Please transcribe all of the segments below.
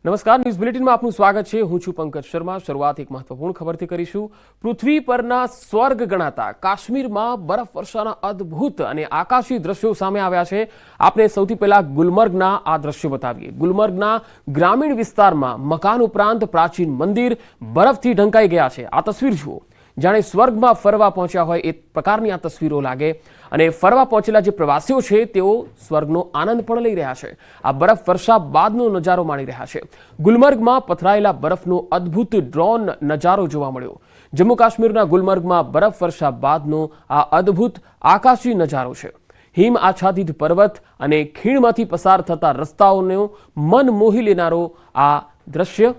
નમસ્કાર, ન્યૂઝ બુલેટિનમાં આપનું સ્વાગત છે। હું છું પંકજ શર્મા। શરૂઆત એક મહત્વપૂર્ણ ખબરથી કરીશું। પૃથ્વી પરના સ્વર્ગ ગણાતા કાશ્મીરમાં બરફ વર્ષાના અદ્ભુત અને આકાશી દ્રશ્યો સામે આવ્યા છે। આપણે સૌથી પહેલા ગુલમર્ગના આ દ્રશ્યો બતાવીએ। ગુલમર્ગના ગ્રામીણ વિસ્તારમાં મકાન ઉપરાંત પ્રાચીન મંદિર બરફથી ઢંકાઈ ગયા છે। આ તસવીર જુઓ, જાણે સ્વર્ગમાં ફરવા પહોંચ્યા હોય એ પ્રકારની આ તસવીરો લાગે। અને ફરવા પહોંચેલા જે પ્રવાસીઓ છે તેઓ સ્વર્ગનો આનંદ પણ લઈ રહ્યા છે। આ બરફ વર્ષા બાદનો નજારો માણી રહ્યા છે। ગુલમર્ગમાં પથરાયેલા બરફનો અદ્ભુત ડ્રોન નજારો જોવા મળ્યો। જમ્મુ કાશ્મીરના ગુલમર્ગમાં બરફ વર્ષા બાદનો આ અદ્ભુત આકાશી નજારો છે। હિમ આચ્છાદિત પર્વત અને ખીણમાંથી પસાર થતા રસ્તાઓનો મન મોહી લેનારો આ દ્રશ્ય।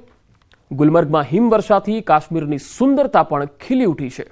ગુલમર્ગમાં હિમવર્ષાથી કાશ્મીરની સુંદરતા પણ ખીલી ઉઠી છે।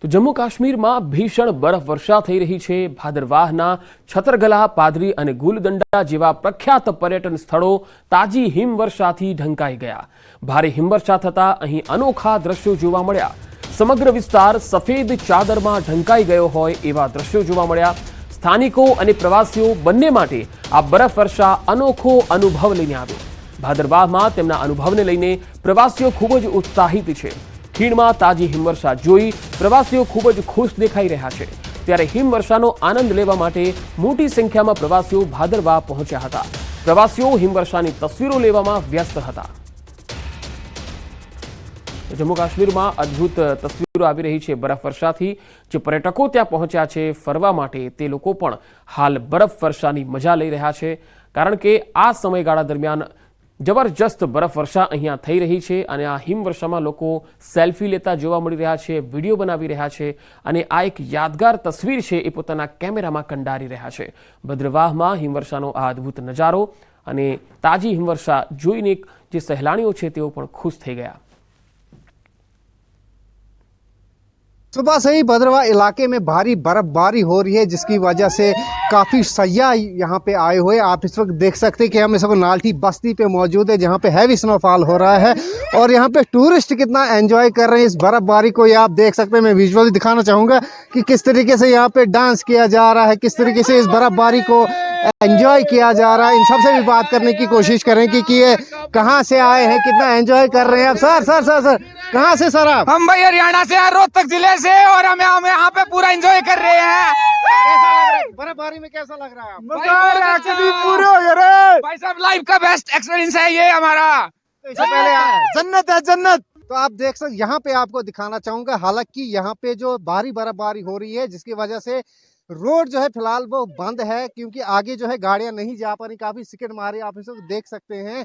તો જમ્મુ કાશ્મીરમાં ભીષણ બરફ વર્ષા થઈ રહી છે। ભાદરવાહના છતરગલા, પાદરી અને ગુલદંડા જેવા પ્રખ્યાત પર્યટન સ્થળો તાજી હિમવર્ષાથી ઢંકાઈ ગયા। ભારે હિમવર્ષા થતા અહીં અનોખા દ્રશ્યો જોવા મળ્યા। સમગ્ર વિસ્તાર સફેદ ચાદરમાં ઢંકાઈ ગયો હોય એવા દ્રશ્યો જોવા મળ્યા। સ્થાનિકો અને પ્રવાસીઓ બંને માટે આ બરફ વર્ષા અનોખો અનુભવ લઈને આવ્યો। ભાદરવાહમાં તેમના અનુભવને લઈને પ્રવાસીઓ ખૂબ જ ઉત્સાહિત છે। ખીણમાં તાજી હિમવર્ષા જોઈ પ્રવાસીઓ ખૂબ જ ખુશ દેખાઈ રહ્યા છે। ત્યારે હિમવર્ષાનો આનંદ લેવા માટે મોટી સંખ્યામાં પ્રવાસીઓ ભાદરવાહ પહોંચ્યા હતા। પ્રવાસીઓ હિમવર્ષાની તસવીરો લેવામાં વ્યસ્ત હતા। જમ્મુ કાશ્મીરમાં અદ્ભુત તસવીરો આવી રહી છે બરફ વર્ષાથી। જે પર્યટકો ત્યાં પહોંચ્યા છે ફરવા માટે તે લોકો પણ હાલ બરફ વર્ષાની મજા લઈ રહ્યા છે, કારણ કે આ સમયગાળા દરમિયાન જબરજસ્ત બરફ વર્ષા અહીંયા થઈ રહી છે અને આ હિમવર્ષામાં લોકો સેલ્ફી લેતા જોવા મળી રહ્યા છે, વિડીયો બનાવી રહ્યા છે અને આ એક યાદગાર તસવીર છે એ પોતાના કેમેરામાં કંડારી રહ્યા છે। ભદ્રવાહમાં હિમવર્ષાનો આ અદ્ભુત નજારો અને તાજી હિમવર્ષા જોઈને જે સહેલાણીઓ છે તેઓ પણ ખુશ થઈ ગયા। सुबह से ही भद्रवाह इलाके में भारी बर्फबारी हो रही है, जिसकी वजह से काफ़ी सयाह यहाँ पे आए हुए। आप इस वक्त देख सकते हैं कि हम इस वक्त नाल्ठी बस्ती पे मौजूद है, जहाँ पे हैवी स्नोफॉल हो रहा है और यहाँ पे टूरिस्ट कितना एंजॉय कर रहे हैं इस बर्फबारी को। ये आप देख सकते हैं। मैं विजुअली दिखाना चाहूँगा कि किस तरीके से यहाँ पे डांस किया जा रहा है, किस तरीके से इस बर्फबारी को एंजॉय किया जा रहा है। इन सबसे भी बात करने की कोशिश करेंगे कि ये कहाँ से आए हैं, कितना एंजॉय कर रहे हैं। अब सर कहाँ से सर आप? हम भाई हरियाणा से हैं, रोहतक जिले से, और हम यहाँ पे पूरा एंजॉय कर रहे हैं। कैसा लग रहा है बर्फबारी में? कैसा लग रहा है आपको? भाई साहब लाइफ का बेस्ट एक्सपीरियंस है ये हमारा। इससे पहले जन्नत है, जन्नत। तो आप देख सकते, यहाँ पे आपको दिखाना चाहूंगा, हालांकि यहाँ पे जो भारी बर्फबारी हो रही है जिसकी वजह से रोड जो है फिलहाल वो बंद है, क्योंकि आगे जो है गाड़ियां नहीं जा पा रही, काफी सिकड़ मारी। आप इसको देख सकते हैं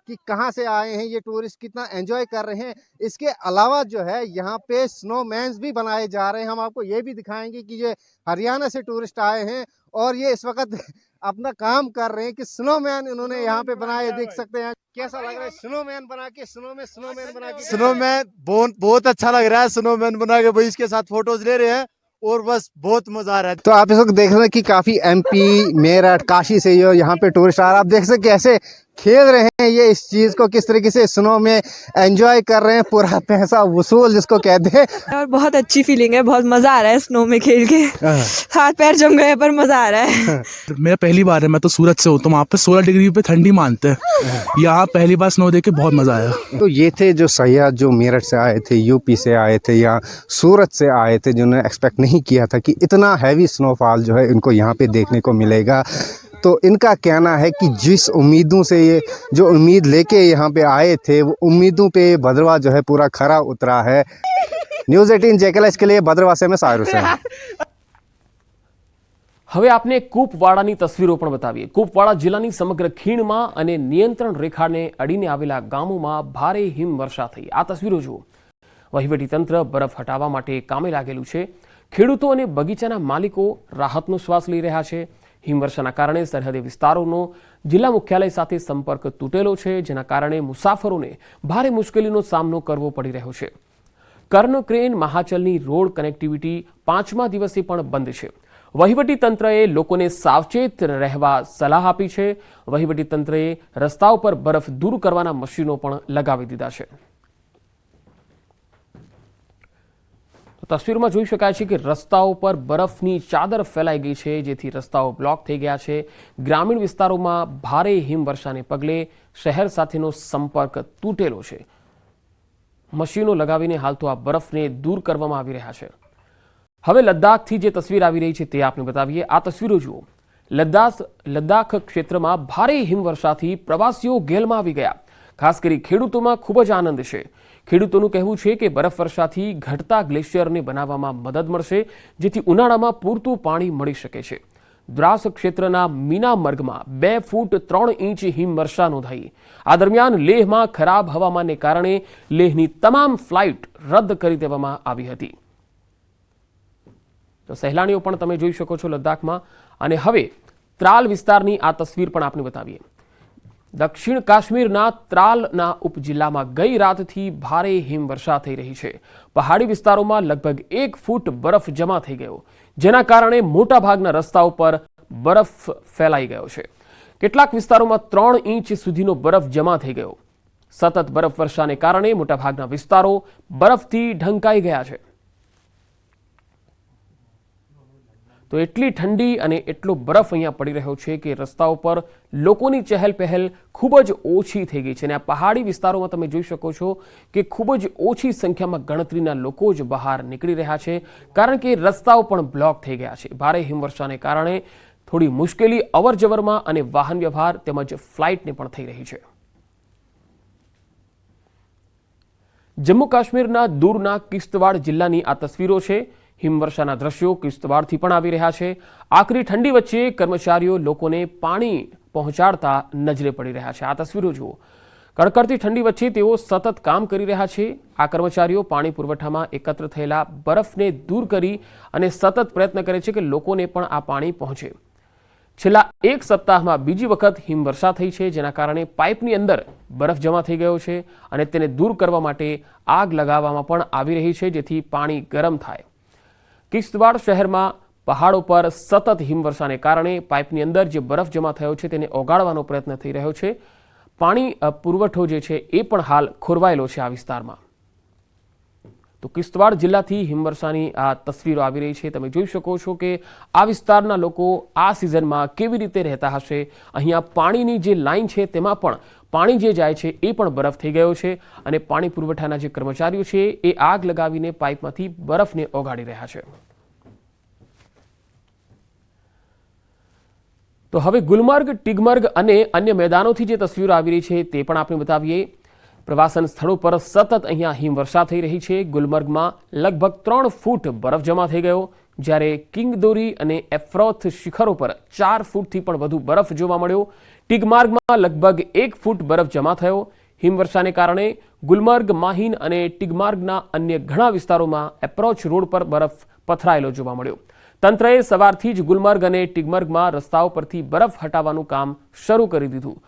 कि कहाँ से आए हैं ये टूरिस्ट, कितना एंजॉय कर रहे हैं। इसके अलावा जो है यहाँ पे स्नोमैन्स भी बनाए जा रहे हैं। हम आपको ये भी दिखाएंगे कि ये हरियाणा से टूरिस्ट आए हैं और ये इस वक्त अपना काम कर रहे हैं कि स्नोमैन इन्होंने यहाँ पे बनाए। देख सकते हैं कैसा लग रहा है स्नोमैन बना के, स्नोमैन बना के। स्नोमैन बहुत अच्छा लग रहा है। स्नोमैन बना के भाई इसके साथ फोटोज ले रहे हैं और बस बहुत मजा आ रहा है। तो आप इस वक्त देख रहे हैं कि काफी एमपी, मेरठ, काशी से यहाँ पे टूरिस्ट आ रहे हैं। आप देख सकते कैसे खेल रहे हैं ये इस चीज को, किस तरीके से स्नो में एंजॉय कर रहे हैं, पूरा पैसा वसूल जिसको कहते हैं। और बहुत अच्छी फीलिंग है, बहुत मजा आ रहा है स्नो में खेल के। हाथ पैर जम गए पर मजा आ रहा है। मेरा पहली बार है, मैं तो सूरत से हूँ, तो वहाँ पे 16 डिग्री पे ठंडी मानते हैं। यहाँ पहली बार स्नो देख के बहुत मजा आया। तो ये थे जो सयाह जो मेरठ से आए थे, यूपी से आए थे या सूरत से आए थे, जिन्होंने एक्सपेक्ट नहीं किया था कि इतना हैवी स्नोफॉल जो है इनको यहाँ पे देखने को मिलेगा। तो इनका कहना है कि जिस उम्मीदों से ये जो उम्मीद लेके यहाँ पे आए थे, वो उम्मीदों पे भद्रवाह जो है पूरा खरा उतरा है। न्यूज़ 18 जेकेएलएच के लिए भद्रवाह से मैं साहिर हुसैन। હવે આપને કુપવાડાની તસવીરો પણ બતાવીએ। કુપવાડા જિલ્લાની સમગ્ર ખીણમાં અને નિયંત્રણ રેખાને અડીને આવેલા ગામોમાં ભારે હિમવર્ષા થઈ। આ તસવીરો જુઓ। વહીવટીતંત્ર બરફ હટાવવા માટે કામે લાગેલું છે। ખેડૂતો અને બગીચાના માલિકો રાહતનો શ્વાસ લઈ રહ્યા છે। હિમવર્ષાના કારણે સરહદી વિસ્તારોનો જિલ્લા મુખ્યાલય સાથે સંપર્ક તૂટેલો છે, જેના કારણે મુસાફરોને ભારે મુશ્કેલીનો સામનો કરવો પડી રહ્યો છે। કર્ણક્રેન મહાચલની રોડ કનેક્ટિવિટી 5મા દિવસે પણ બંધ છે। વહીવટી તંત્રએ લોકોને સાવચેત રહેવા સલાહ આપી છે। વહીવટી તંત્રએ રસ્તાઓ પર બરફ દૂર કરવાના મશીનો પણ લગાવી દીધા છે। તસવીરમાં જોઈ શકાય છે કે રસ્તાઓ પર બરફની ચાદર ફેલાઈ ગઈ છે, જેથી રસ્તાઓ બ્લોક થઈ ગયા છે. ગ્રામીણ વિસ્તારોમાં ભારે હિમવર્ષાને પગલે શહેર સાથેનો સંપર્ક તૂટેલો છે. મશીનો લગાવીને હાલ તો આ બરફને દૂર કરવામાં આવી રહ્યા છે. હવે લદ્દાખથી જે તસવીર આવી રહી છે તે આપને બતાવીએ. આ તસવીરો જુઓ. લદ્દાખ ક્ષેત્રમાં ભારે હિમવર્ષાથી પ્રવાસીઓ ગેલમાં આવી ગયા. ખાસ કરી ખેડૂતોમાં ખૂબ જ આનંદ છે. ખેડૂતોનું કહેવું છે કે બરફવર્ષાથી ઘટતા ગ્લેશિયરને બનાવવામાં મદદ મળશે, જેથી ઉનાળામાં પૂરતું પાણી મળી શકે છે. દ્રાસ ક્ષેત્રના મીનામર્ગમાં 2 ફૂટ 3 ઇંચ હિમવર્ષા નોંધાઈ. આ દરમિયાન લેહમાં ખરાબ હવામાનને કારણે લેહની તમામ ફ્લાઇટ રદ કરી દેવામાં આવી હતી. તો સહેલાણીઓ પણ તમે જોઈ શકો છો લદ્દાખમાં. અને હવે ત્રાલ વિસ્તારની આ તસવીર પણ આપણે બતાવીએ. દક્ષિણ કાશ્મીરના ત્રાલના ઉપજિલ્લામાં ગઈ રાતથી ભારે હિમવર્ષા થઈ રહી છે. પહાડી વિસ્તારોમાં લગભગ 1 ફૂટ બરફ જમા થઈ ગયો, જેના કારણે મોટાભાગના રસ્તાઓ પર બરફ ફેલાઈ ગયો છે. કેટલાક વિસ્તારોમાં 3 ઇંચ સુધીનો બરફ જમા થઈ ગયો. સતત બરફવર્ષાને કારણે મોટાભાગના વિસ્તારો બરફથી ઢંકાઈ ગયા છે. તો એટલી ઠંડી અને એટલો બરફ અહીંયા પડી રહ્યો છે કે રસ્તાઓ પર લોકોની ચહેલ પહેલ ખૂબ જ ઓછી થઈ ગઈ છે. અને આ પહાડી વિસ્તારોમાં તમે જોઈ શકો છો કે ખૂબ જ ઓછી સંખ્યામાં ગણતરીના લોકો જ બહાર નીકળી રહ્યા છે, કારણ કે રસ્તાઓ પણ બ્લોક થઈ ગયા છે. ભારે હિમવર્ષાને કારણે થોડી મુશ્કેલી અવરજવરમાં અને વાહન વ્યવહાર તેમજ ફ્લાઇટને પણ થઈ રહી છે. જમ્મુ કાશ્મીરના દૂરના કિશ્તવાડ જિલ્લાની આ તસવીરો છે. હિમવર્ષાના દ્રશ્યો કિશ્તવાડથી પણ આવી રહ્યા છે. આકરી ઠંડી વચ્ચે કર્મચારીઓ લોકોને પાણી પહોંચાડતા નજરે પડી રહ્યા છે. આ તસવીરો જુઓ. કડકડતી ઠંડી વચ્ચે તેઓ સતત કામ કરી રહ્યા છે. આ કર્મચારીઓ પાણી પુરવઠામાં એકત્ર થયેલા બરફને દૂર કરી અને સતત પ્રયત્ન કરે છે કે લોકોને પણ આ પાણી પહોંચે. છેલ્લા 1 સપ્તાહમાં બીજી વખત હિમવર્ષા થઈ છે, જેના કારણે પાઇપની અંદર બરફ જમા થઈ ગયો છે અને તેને દૂર કરવા માટે આગ લગાવવામાં પણ આવી રહી છે, જેથી પાણી ગરમ થાય. કિશ્તવાડ શહેરમાં પહાડો પર સતત હિમવર્ષાને કારણે પાઇપની અંદર જે બરફ જમા થયો છે તેને ઓગાળવાનો પ્રયત્ન થઈ રહ્યો છે. પાણી પુરવઠો જે છે એ પણ હાલ ખોરવાયેલો છે આ વિસ્તારમાં. તો કિશ્તવાડ જિલ્લાથી હિમવર્ષાની આ તસવીરો આવી રહી છે. તમે જોઈ શકો છો કે આ વિસ્તારના લોકો આ સિઝનમાં કેવી રીતે રહેતા હશે. અહીંયા પાણીની જે લાઈન છે તેમાં પણ પાણી જે જાય છે એ પણ બરફ થઈ ગયો છે અને પાણી પુરવઠાના જે કર્મચારીઓ છે એ આગ લગાવીને પાઇપમાંથી બરફને ઓગાળી રહ્યા છે. તો હવે ગુલમર્ગ, ટિગમર્ગ અને અન્ય મેદાનોથી જે તસવીરો આવી રહી છે તે પણ આપણે બતાવીએ. પ્રવાસન સ્થળો પર સતત અહીંયા હિમવર્ષા થઈ રહી છે. ગુલમર્ગમાં લગભગ 3 ફૂટ બરફ જમા થઈ ગયો, જ્યારે કિંગદોરી અને એફ્રોથ શિખરો પર 4 ફૂટથી પણ વધુ બરફ જોવા મળ્યો. ટિગમાર્ગમાં લગભગ 1 ફૂટ બરફ જમા થયો. હિમવર્ષાને કારણે ગુલમર્ગ, માહિન અને ટિગમાર્ગના અન્ય ઘણા વિસ્તારોમાં એપ્રોચ રોડ પર બરફ પથરાયેલો જોવા મળ્યો. તંત્રએ સવારથી જ ગુલમર્ગ અને ટિગમર્ગમાં રસ્તાઓ પરથી બરફ હટાવવાનું કામ શરૂ કરી દીધું.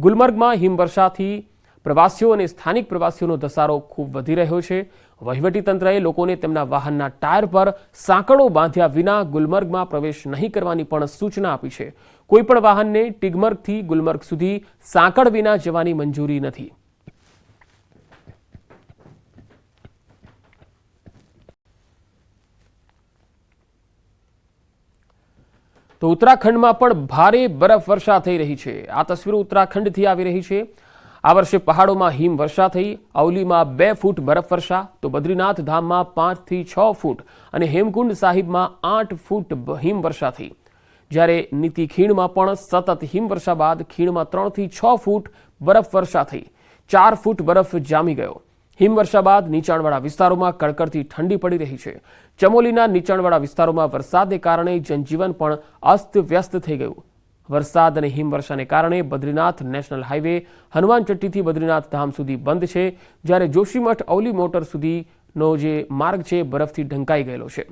ગુલમર્ગમાં હિમવર્ષાથી પ્રવાસીઓ અને સ્થાનિક પ્રવાસીઓનો ધસારો ખૂબ વધી રહ્યો છે. વહીવટીતંત્રએ લોકોને તેમના વાહનના ટાયર પર સાંકળો બાંધ્યા વિના ગુલમર્ગમાં પ્રવેશ નહીં કરવાની પણ સૂચના આપી છે. કોઈપણ વાહનને ટિગમર્ગથી ગુલમર્ગ સુધી સાંકળ વિના જવાની મંજૂરી નથી. તો ઉત્તરાખંડમાં પણ ભારે બરફવર્ષા થઈ રહી છે. આ તસવીરો ઉત્તરાખંડથી આવી રહી છે. આ વર્ષે પહાડોમાં હિમવર્ષા થઈ. અવલીમાં 2 ફૂટ બરફવર્ષા, તો બદ્રીનાથ ધામમાં 5 થી 6 ફૂટ અને હેમકુંડ સાહિબમાં 8 ફૂટ હિમવર્ષા થઈ. જ્યારે નીતિ ખીણમાં પણ સતત હિમવર્ષા બાદ ખીણમાં 3 થી 6 ફૂટ બરફવર્ષા થઈ. 4 ફૂટ બરફ જામી ગયો. હિમવર્ષા બાદ નીચાણવાળા વિસ્તારોમાં કડકડતી ઠંડી પડી રહી છે. ચમોલીના નીચાણવાળા વિસ્તારોમાં વરસાદને કારણે જનજીવન પણ અસ્તવ્યસ્ત થઈ ગયું. વરસાદ અને હિમવર્ષાને કારણે બદ્રીનાથ નેશનલ હાઈવે હનુમાનચટ્ટીથી બદ્રીનાથ ધામ સુધી બંધ છે, જ્યારે જોશીમઠ અવલી મોટર સુધીનો જે માર્ગ છે બરફથી ઢંકાઈ ગયેલો છે.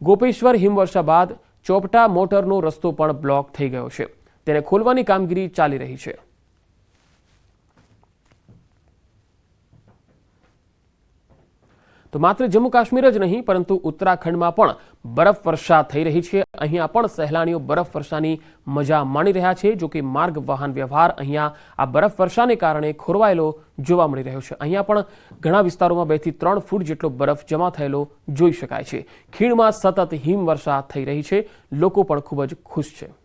ગોપેશ્વર હિમવર્ષા બાદ ચોપટા મોટરનો રસ્તો પણ બ્લોક થઈ ગયો છે. તેને ખોલવાની કામગીરી ચાલી રહી છે. તો માત્ર જમ્મુ કાશ્મીર જ નહીં પરંતુ ઉત્તરાખંડમાં પણ બરફવર્ષા થઈ રહી છે। અહીંયા પણ સહેલાણીઓ બરફવર્ષાની મજા માણી રહ્યા છે। જો કે માર્ગ વાહન વ્યવહાર અહીંયા આ બરફવર્ષાને કારણે ખોરવાયેલો જોવા મળી રહ્યો છે। અહીંયા પણ ઘણા વિસ્તારોમાં 2 થી 3 ફૂટ જેટલો બરફ જમા થયેલો જોઈ શકાય છે। ખીણમાં સતત હિમવર્ષા થઈ રહી છે। લોકો પણ ખૂબ જ ખુશ છે।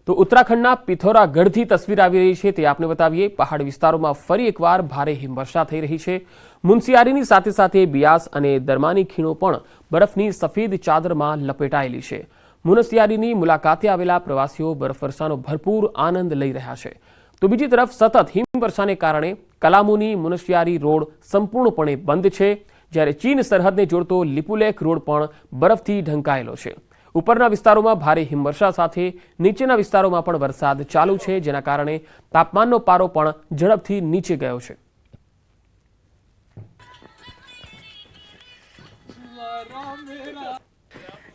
તો ઉત્તરાખંડના પિથોરાગઢથી તસવીર આવી રહી છે, તે આપને બતાવીએ। પહાડી વિસ્તારોમાં ફરી એકવાર ભારે હિમવર્ષા થઈ રહી છે। મુનસ્યારીની સાથે સાથે બિયાસ અને દરમાની ખીણો પણ બરફની સફેદ ચાદરમાં લપેટાયેલી છે। મુનસ્યારીની મુલાકાતે આવેલા પ્રવાસીઓ બરફવર્ષાનો ભરપૂર આનંદ લઈ રહ્યા છે। તો બીજી તરફ સતત હિમવર્ષાને કારણે કલામુની મુનસ્યારી રોડ સંપૂર્ણપણે બંધ છે, જ્યારે ચીન સરહદને જોડતો લિપુલેખ રોડ પણ બરફથી ઢંકાયેલો છે। ઉપરના વિસ્તારોમાં ભારે હિમવર્ષા સાથે નીચેના વિસ્તારોમાં પણ વરસાદ ચાલુ છે, જેના કારણે તાપમાનનો પારો પણ ઝડપથી નીચે ગયો છે।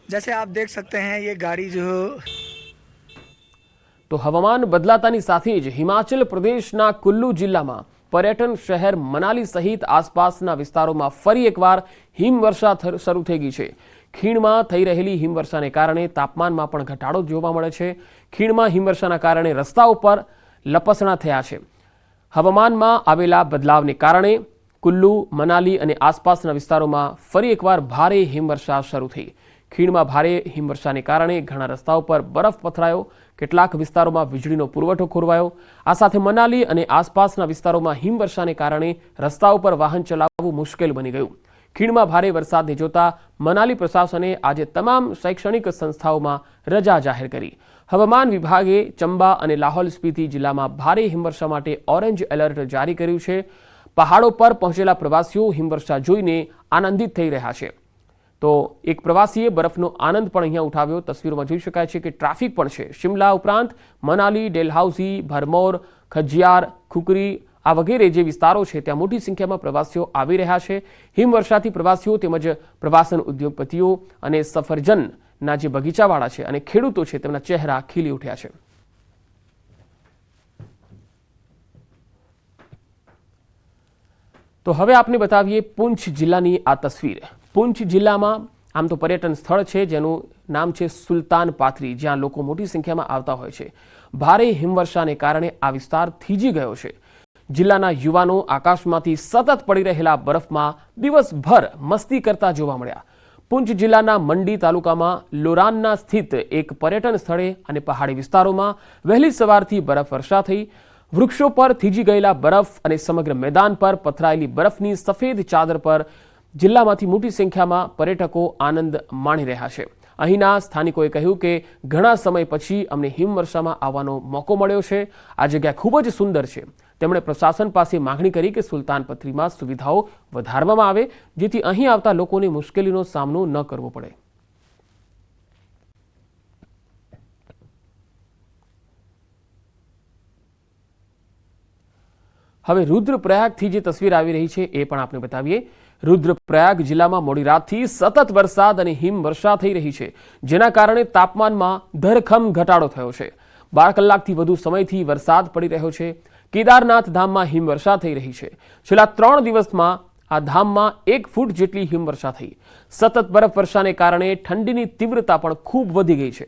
जैसे आप देख सकते हैं ये गाड़ी जो તો હવામાન બદલાતાની સાથે જ હિમાચલ પ્રદેશના કુલ્લુ જિલ્લામાં પર્યટન શહેર મનાલી સહિત આસપાસના વિસ્તારોમાં ફરી એકવાર હિમવર્ષા શરૂ થઈ ગઈ છે। ખીણમાં થઈ રહેલી હિમવર્ષાને કારણે તાપમાનમાં પણ ઘટાડો જોવા મળે છે। ખીણમાં હિમવર્ષાના કારણે રસ્તાઓ પર લપસણા થયા છે। હવામાનમાં આવેલા બદલાવને કારણે કુલ્લુ, મનાલી અને આસપાસના વિસ્તારોમાં ફરી એકવાર ભારે હિમવર્ષા શરૂ થઈ। ખીણમાં ભારે હિમવર્ષાને કારણે ઘણા રસ્તાઓ પર બરફ પથરાયો। કેટલાક વિસ્તારોમાં વીજળીનો પુરવઠો ખોરવાયો। આ સાથે મનાલી અને આસપાસના વિસ્તારોમાં હિમવર્ષાને કારણે રસ્તાઓ પર વાહન ચલાવવું મુશ્કેલ બની ગયું। ખીણમાં ભારે વરસાદને જોતા મનાલી પ્રશાસને આજે તમામ શૈક્ષણિક સંસ્થાઓમાં રજા જાહેર કરી। હવામાન વિભાગે ચંબા અને લાહૌલ સ્પીતિ જિલ્લામાં ભારે હિમવર્ષા માટે ઓરેન્જ એલર્ટ જારી કર્યું છે। પહાડો પર પહોંચેલા પ્રવાસીઓ હિમવર્ષા જોઈને આનંદિત થઈ રહ્યા છે। તો એક પ્રવાસીએ બરફનો આનંદ પણ અહીંયા ઉઠાવ્યો। તસવીરોમાં જોઈ શકાય છે કે ટ્રાફિક પણ છે। શિમલા ઉપરાંત મનાલી, ડેલહાઉસી, ભરમૌર, ખજિયાર, ખુકરી આ વગેરે જે વિસ્તારો છે ત્યાં મોટી સંખ્યામાં પ્રવાસીઓ આવી રહ્યા છે। હિમવર્ષાથી પ્રવાસીઓ તેમજ પ્રવાસન ઉદ્યોગપતિઓ અને સફરજનના જે બગીચાવાળા છે અને ખેડૂતો છે તેમના ચહેરા ખીલી ઉઠ્યા છે। તો હવે આપને બતાવીએ પૂંછ જિલ્લાની આ તસવીર। પૂંછ જિલ્લામાં આમ તો પર્યટન સ્થળ છે જેનું નામ છે સુલતાન પાથરી, જ્યાં લોકો મોટી સંખ્યામાં આવતા હોય છે। ભારે હિમવર્ષાને કારણે આ વિસ્તાર થીજી ગયો છે। જિલ્લાના યુવાનો આકાશમાંથી સતત પડી રહેલા બરફમાં દિવસભર મસ્તી કરતા જોવા મળ્યા। પૂંછ જિલ્લાના મંડી તાલુકામાં લોરાનના સ્થિત એક પર્યટન સ્થળે અને પહાડી વિસ્તારોમાં વહેલી સવારથી બરફવર્ષા થઈ। વૃક્ષો પર થીજી ગયેલા બરફ અને સમગ્ર મેદાન પર પથરાયેલી બરફની સફેદ ચાદર પર જિલ્લામાંથી મોટી સંખ્યામાં પર્યટકો આનંદ માણી રહ્યા છે। અહીંના સ્થાનિકોએ કહ્યું કે ઘણા સમય પછી અમને હિમવર્ષામાં આવવાનો મોકો મળ્યો છે। આ જગ્યા ખૂબ જ સુંદર છે। તેમણે પ્રશાસન પાસે માંગણી કરી કે સુલતાન પથરીમાં સુવિધાઓ વધારવામાં આવે, જેથી અહીં આવતા લોકોને મુશ્કેલીનો સામનો ન કરવો પડે। હવે રુદ્રપ્રયાગથી જે તસવીર આવી રહી છે એ પણ આપણે બતાવીએ। રુદ્રપ્રયાગ જિલ્લામાં મોડી રાતથી સતત વરસાદ અને હિમવર્ષા થઈ રહી છે, જેના કારણે તાપમાનમાં ધરખમ ઘટાડો થયો છે। 12 કલાકથી વધુ સમયથી વરસાદ પડી રહ્યો છે। કેદારનાથ ધામમાં હિમવર્ષા થઈ રહી છે। છેલ્લા 3 દિવસમાં આ ધામમાં 1 ફૂટ જેટલી હિમવર્ષા થઈ। સતત બરફવર્ષાને કારણે ઠંડીની તીવ્રતા પણ ખૂબ વધી ગઈ છે।